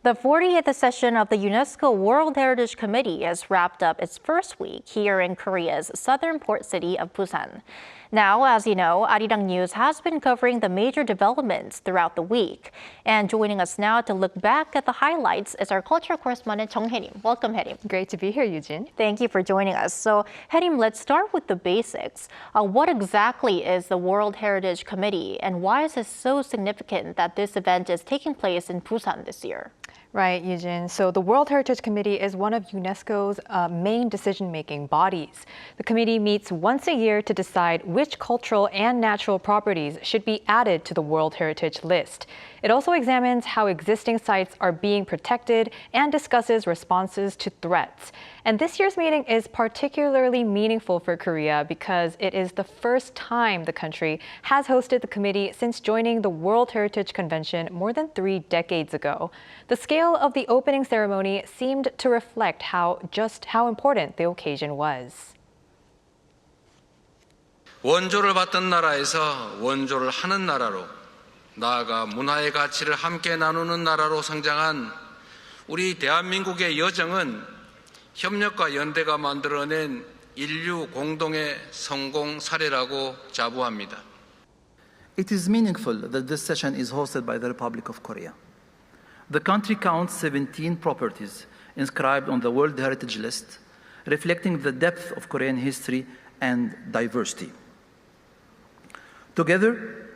The 40th session of the UNESCO World Heritage Committee has wrapped up its first week here in Korea's southern port city of Busan. Now, as you know, Arirang has been covering the major developments throughout the week. And joining us now to look back at the highlights is our culture correspondent, Chung Hye-lim. Welcome, Hye-lim. Great to be here, Yoo-jin. Thank you for joining us. So, Hye-lim, let's start with the basics. What exactly is the World Heritage Committee, and why is it so significant that this event is taking place in Busan this year? Right, Yoo-jin. So the World Heritage Committee is one of UNESCO's main decision-making bodies. The committee meets once a year to decide which cultural and natural properties should be added to the World Heritage list. It also examines how existing sites are being protected and discusses responses to threats. And this year's meeting is particularly meaningful for Korea because it is the first time the country has hosted the committee since joining the World Heritage Convention more than 3 decades ago. The scale of the opening ceremony seemed to reflect just how important the occasion was. 원조를 받던 나라에서 원조를 하는 나라로, 나아가 문화의 가치를 함께 나누는 나라로 성장한 우리 대한민국의 여정은 협력과 연대가 만들어낸 인류 공동의 성공 사례라고 자부합니다. It is meaningful that this session is hosted by the Republic of Korea. The country counts 17 properties inscribed on the World Heritage List, reflecting the depth of Korean history and diversity. Together,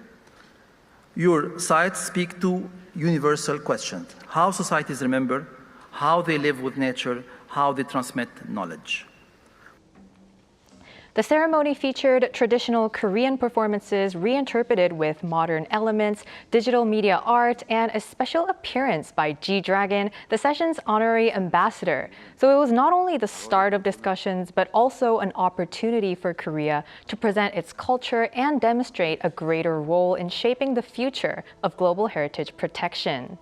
your sites speak to universal questions: how societies remember, how they live with nature, how they transmit knowledge. The ceremony featured traditional Korean performances reinterpreted with modern elements, digital media art, and a special appearance by G-Dragon, the session's honorary ambassador. So it was not only the start of discussions, but also an opportunity for Korea to present its culture and demonstrate a greater role in shaping the future of global heritage protection.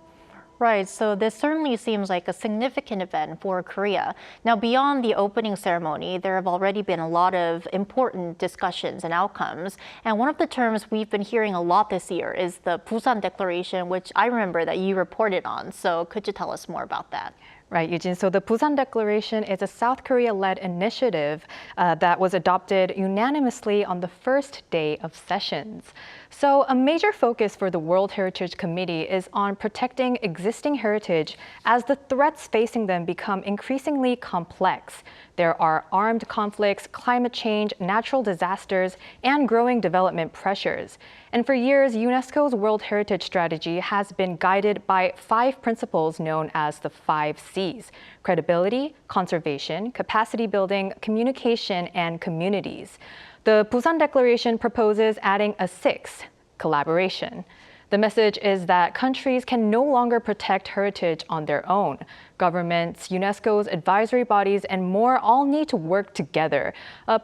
Right, so this certainly seems like a significant event for Korea. Now, beyond the opening ceremony, there have already been a lot of important discussions and outcomes. And one of the terms we've been hearing a lot this year is the Busan Declaration, which I remember that you reported on. So could you tell us more about that? Right, Yoo-jin. So the Busan Declaration is a South Korea-led initiative that was adopted unanimously on the first day of sessions. So a major focus for the World Heritage Committee is on protecting existing heritage as the threats facing them become increasingly complex. There are armed conflicts, climate change, natural disasters, and growing development pressures. And for years, UNESCO's World Heritage Strategy has been guided by 5 principles known as the 5 C's: credibility, conservation, capacity building, communication, and communities. The Busan Declaration proposes adding a 6th, collaboration. The message is that countries can no longer protect heritage on their own. Governments, UNESCO's advisory bodies, and more all need to work together,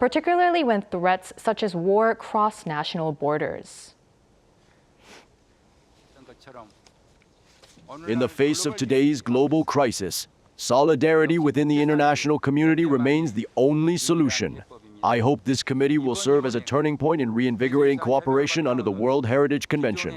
particularly when threats such as war cross national borders. In the face of today's global crisis, solidarity within the international community remains the only solution. I hope this committee will serve as a turning point in reinvigorating cooperation under the World Heritage Convention.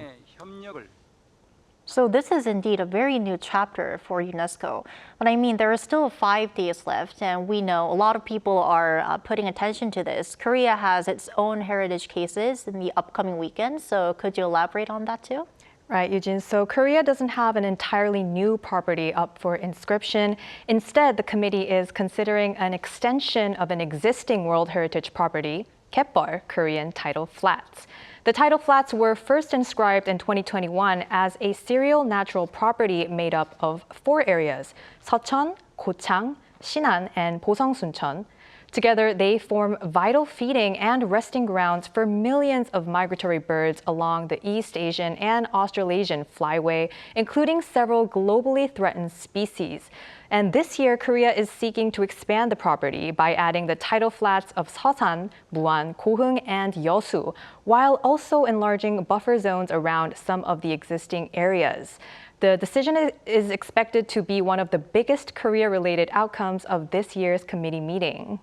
So this is indeed a very new chapter for UNESCO. But I mean, there are still 5 days left, and we know a lot of people are putting attention to this. Korea has its own heritage cases in the upcoming weekend, so could you elaborate on that too? Right, Yoo-jin. So Korea doesn't have an entirely new property up for inscription. Instead, the committee is considering an extension of an existing World Heritage property, Kaepol, Korean tidal flats. The tidal flats were first inscribed in 2021 as a serial natural property made up of 4 areas: Seocheon, Gochang, Sinan, and Boseong-suncheon. Together, they form vital feeding and resting grounds for millions of migratory birds along the East Asian and Australasian flyway, including several globally threatened species. And this year, Korea is seeking to expand the property by adding the tidal flats of Seosan, Muan, Goheung, and Yeosu, while also enlarging buffer zones around some of the existing areas. The decision is expected to be one of the biggest Korea-related outcomes of this year's committee meeting.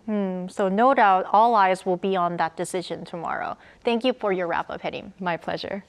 So no doubt all eyes will be on that decision tomorrow. Thank you for your wrap-up, Hye-lim. My pleasure.